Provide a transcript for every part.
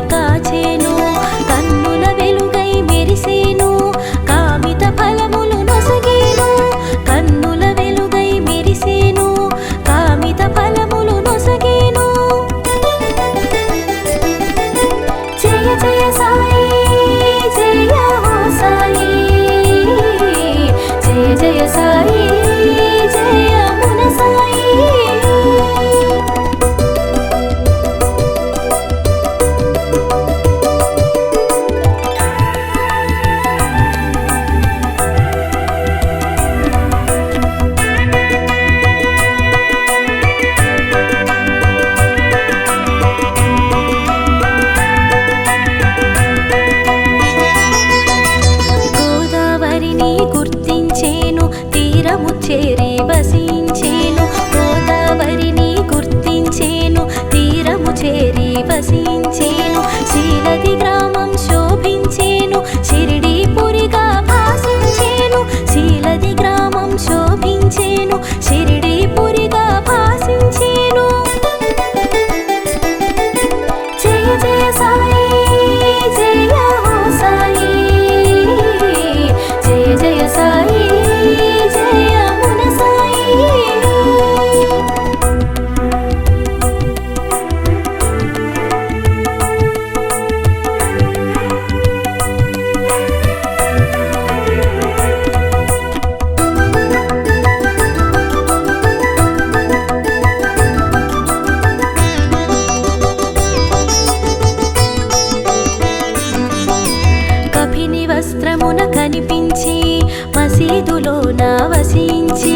కాచేను కన్నుల వెలుగై మెరిసేను కామిత ఫలములు నొసగేను కన్నుల వెలుగై మెరిసేను కామిత ఫలములు నొసగేను జయ జయ సాయి జయ హో సాయి జయ జయ సాయి జయ మున సాయి గుర్తించేను తీరము చేరి వసించేను గోదావరిని గుర్తించేను తీరము చేరి వసించేను శీలది గ్రామం శోభించేను షిరిడీపురిగా భాసించేను శీలది గ్రామం శోభించేను షిరిడీపురిగా భాసించేను జయ జయ సాయి జయ హో సాయి జయ జయ సాయి జయ మున సాయి కపిని వస్త్రమున కనిపించి మసీదులోన వసించి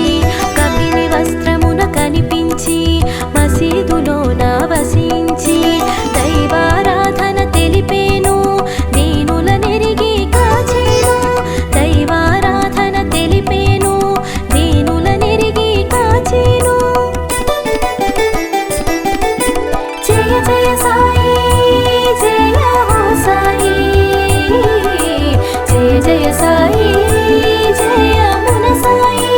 కపిని వస్త్రమున కనిపించి మసీదులోన వసించి దైవారాధన తెలిపేను దీనుల నెరిగి కాచేను దైవారాధన తెలిపేను దీనుల నెరిగి కాచేను జయ జయ సాయి జయ హో సాయి జయ జయ సాయి జయ మున సాయి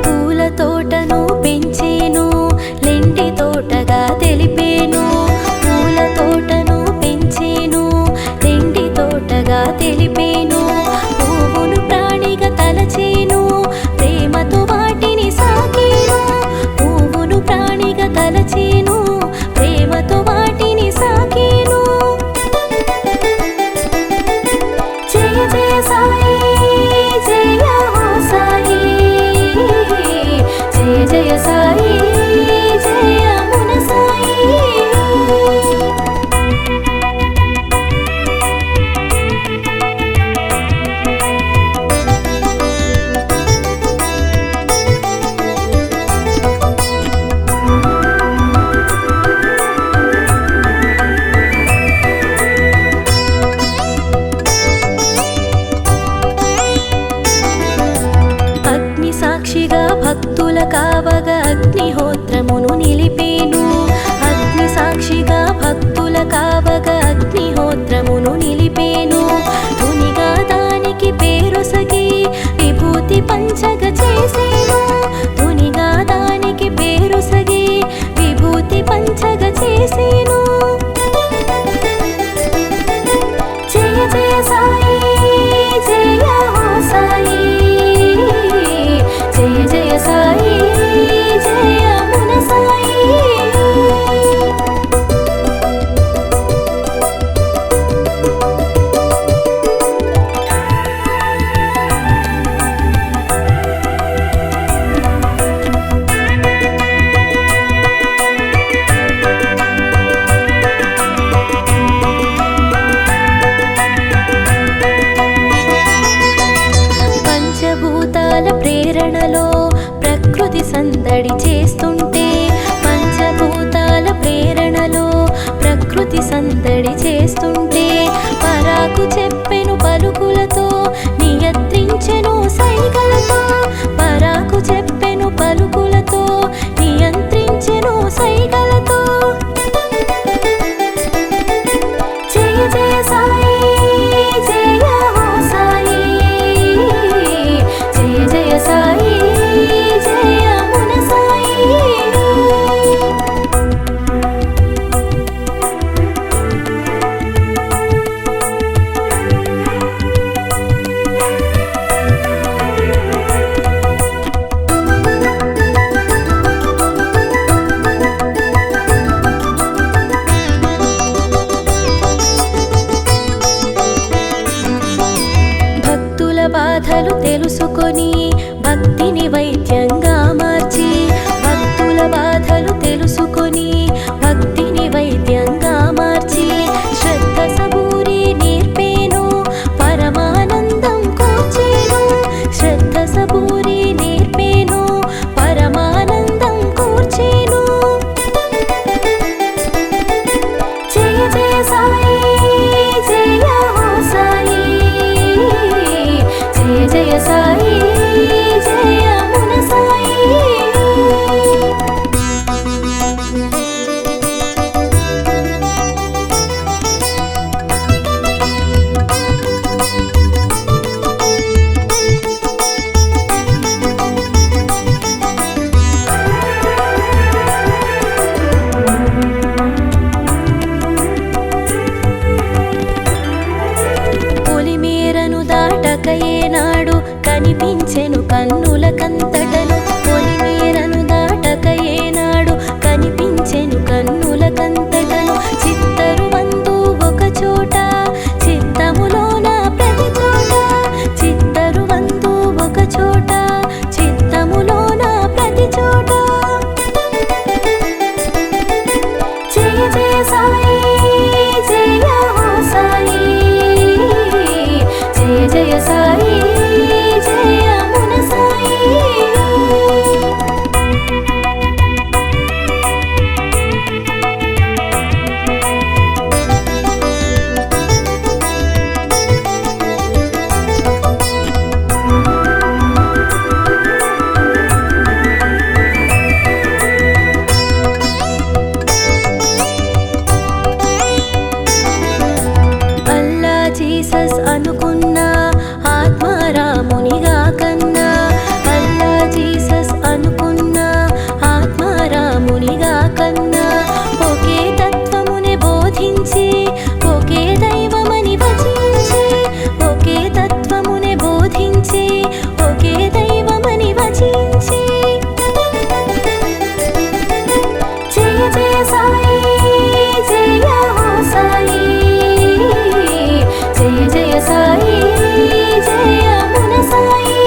పూల తోటను పెంచేను లెండి తోటగా తెలిపేను పూల తోటను పెంచేను లెండి తోటగా తెలిపేను పువ్వును ప్రాణిగా తలచేను ప్రేమతో వాటిని సాకేను పువ్వును ప్రాణిగా తలచేను ప్రేమతో వాటిని సాకేను జయ జయ సాయి జయ హో సాయి జయ జయ సాయి జయ మున సాయి అగ్ని సాక్షిగా భక్తుల కావగా అగ్నిహోత్రమును నిలిపేను అగ్ని సాక్షిగా భక్తుల కావగా అగ్నిహోత్రమును నిలిపేను ధునిగా దానికి పేరొసగి విభూతి పంచగ చేసేను ధునిగా దానికి పేరొసగి విభూతి పంచగ చేసేను జయ జయ సాయి జయ హో సాయి జయ జయ సాయి జయ మున సాయి ప్రేరణలో ప్రకృతి సందడి చేస్తుంటే పంచభూతాల ప్రేరణలో ప్రకృతి సందడి చేస్తుంటే పరాకు చెప్పెను పలుకులతో నియంత్రించెను సైగలతో వైద్యంగా మార్చి భక్తుల బాధలు తెలుసుకొని భక్తిని వైద్యంగా మార్చి శ్రద్ధ సబూరి నేర్పేను పరమానందం కూర్చేను శ్రద్ధ సబూరి నేర్పేను పరమానందం కూర్చేను జయ జయ సాయి జయ హో సాయి జయ జయ సాయి జయ మున సాయి పొలిమేరను దాటక ఏనాడు కనిపించెను కన్నులకంతటను పొలిమేరను దాటక ఏనాడు కనిపించెను కన్నులకంతటను చిత్తరు వందు ఒక చోట చిత్తములోన ప్రతి చోట చిత్తరు వందు ఒక చోట చిత్తములోన ప్రతి చోట జయ జయ సాయి జయ హో సాయి జయ జయ సాయి జయ మున సాయి అల్లా జీసస్ అనుకున్నా ఆత్మారామునిగా కన్నా అల్లా జీసస్ అనుకున్నా ఆత్మారామునిగా కన్నా ఒకే తత్వమునే బోధించి ఒకే దైవమని వచించి ఒకే తత్వమునే బోధించి ఒకే దైవమని వచించి జయ జయ సాయి జయ హో సాయి జయ జయ సాయి జయ మున సాయి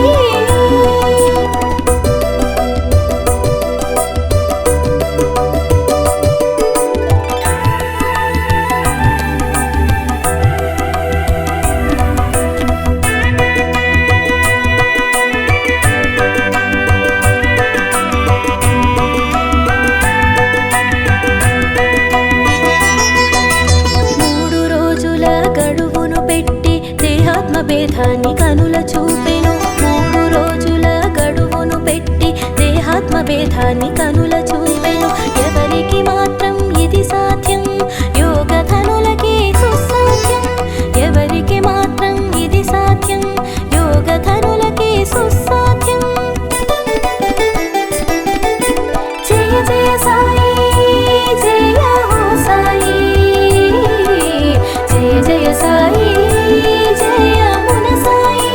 మూడు రోజుల గడువును పెట్టి దేహాత్మ భేదాన్ని కనుల చూపెను మూడు రోజుల గడువును పెట్టి దేహాత్మ భేదాన్ని కనుల చూపెను ఎవరికి మాత్రం ఇది సాధ్యం యోగధనులకి సుసాధ్యం ఎవరికి మాత్రం ఇది సాధ్యం యోగధనులకి సుసాధ్యం జయ జయ సాయి జయ హో సాయి జయ జయ సాయి జయ మున సాయి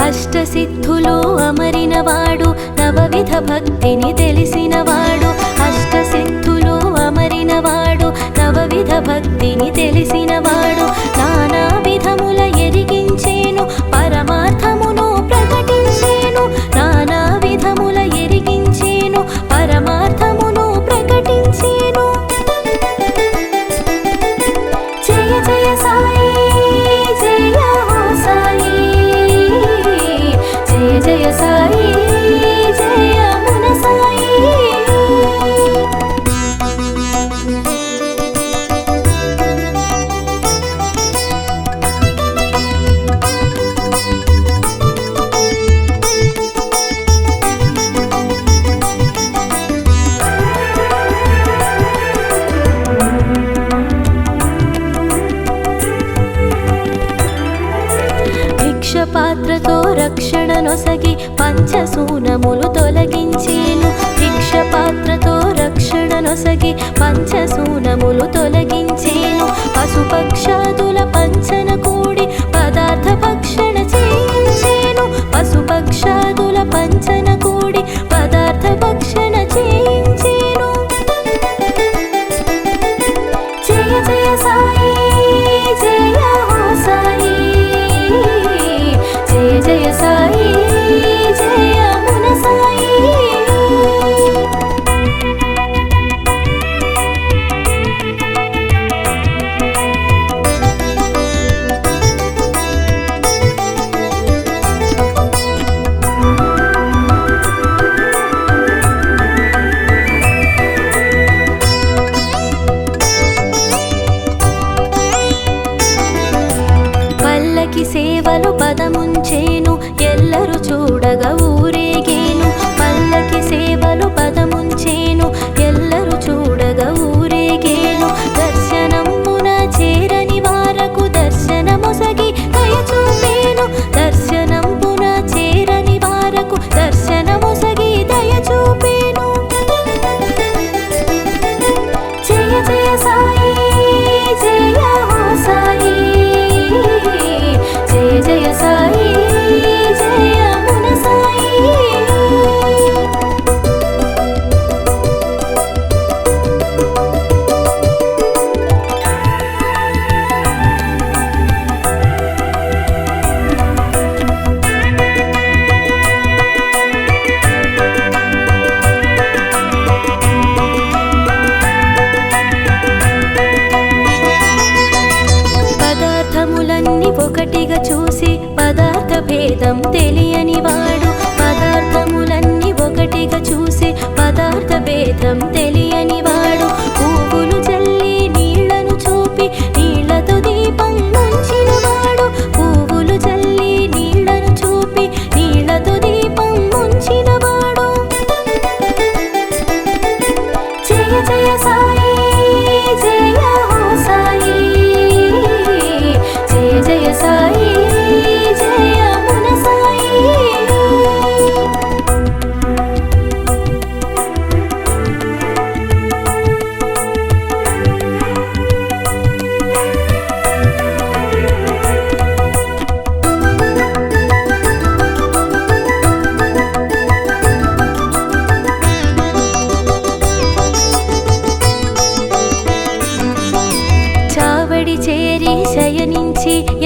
అష్టసిద్ధులు అమరినవాడు నవవిధ భక్తిని తెలిసినవాడు అష్టసిద్ధులు అమరినవాడు నవవిధ భక్తిని తెలిసినవాడు నానా విధముల ఎరిగించేను పరమార్థమును ప్రకటించేను నానా విధముల ఎరిగించేను పరమార్థమును ప్రకటించేను జయ జయ సాయి జయ హో సాయి జయ జయ సాయి జయ మున సాయి పాత్రతో రక్షణ నొసగి పంచశూనములు తొలగించేను భిక్ష పాత్రతో రక్షణ నొసగి పంచశూనములు తొలగించి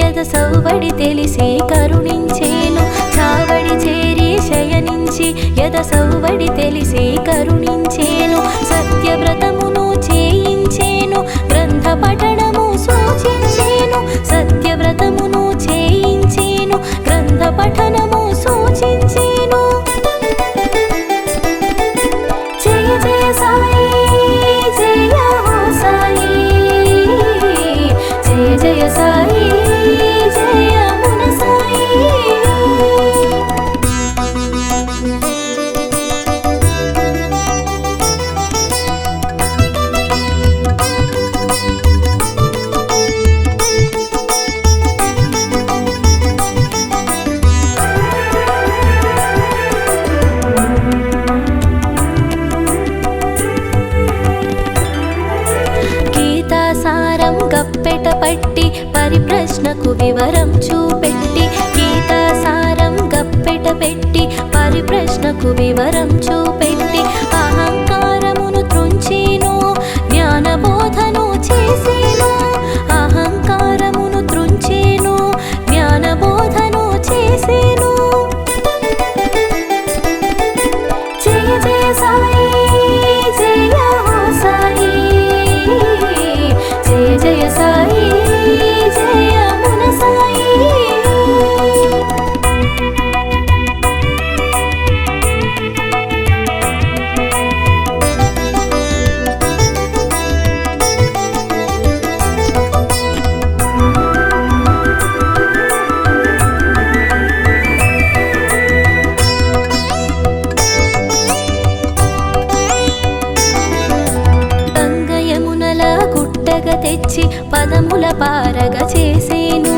యద సౌవడి తెలిసి కరుణించేను చావడి చేరి శయనించి యద సౌవడి తెలిసి కరుణించేను సత్యవ్రతమును చేయించేను గ్రంథ పఠనము సూచించేను సత్యవ్రతమును చేయించేను గ్రంథ పఠనము సూచించేను జయ జయ సాయి జయ హో సాయి జయ జయ సాయి జయ మున సాయి గీతాసారం గప్పెట పట్టి పరిప్రశ్నకు వివరం చూపెట్టి గీతాసారం గప్పెట పెట్టి పరిప్రశ్నకు వివరం చూపెట్టి అహంకారమును త్రుంచేను జ్ఞానబోధను చేసేను అహంకారమును త్రుంచేను జ్ఞానబోధను చేసేను జయ జయ సాయి జయ హో సాయి జయ జయ సాయి జయ మున సాయి గంగయమునల గుట్టగ తెచ్చి పదముల పారగ చేసేను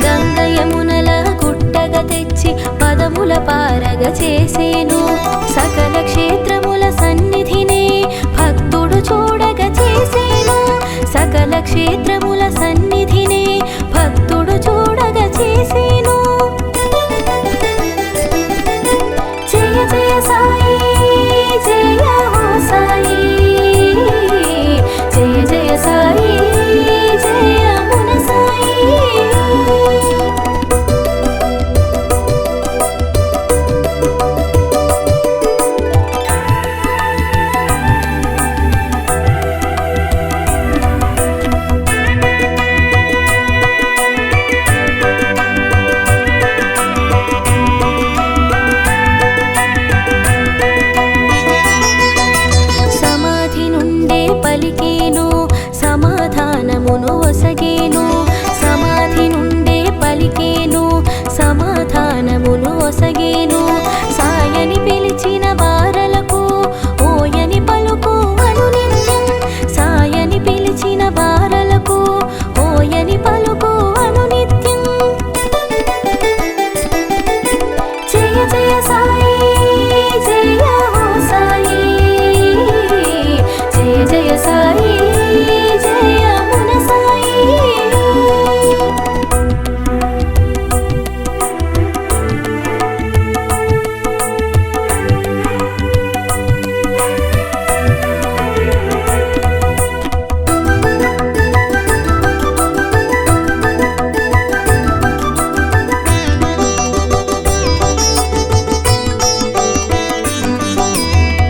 గంగయమునల గుట్టగ తెచ్చి పదముల పారగ చేసేను సకల క్షేత్రముల సన్నిధినే భక్తుడు చూడగ చేసేను సకల క్షేత్రముల సన్నిధినే భక్తుడు చూడగ చేసేను జయ జయ సాయి జయ హో సాయి జయ జయ సాయి జయ మున సాయి సమాధి నుండే పలికేను సమాధానమును ఒసగేను సమాధి నుండే పలికేను సమాధానమును ఒసగేను సాయని పిలిచిన వారలకు ఓయని పలుకు అను నిత్యం సాయని పిలిచిన వారలకు ఓయని పలుకు అను నిత్యం జయ జయ సాయి జయ హో సాయి జయ జయ సాయి జయ మున సాయి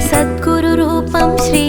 సద్గురు రూపం శ్రీ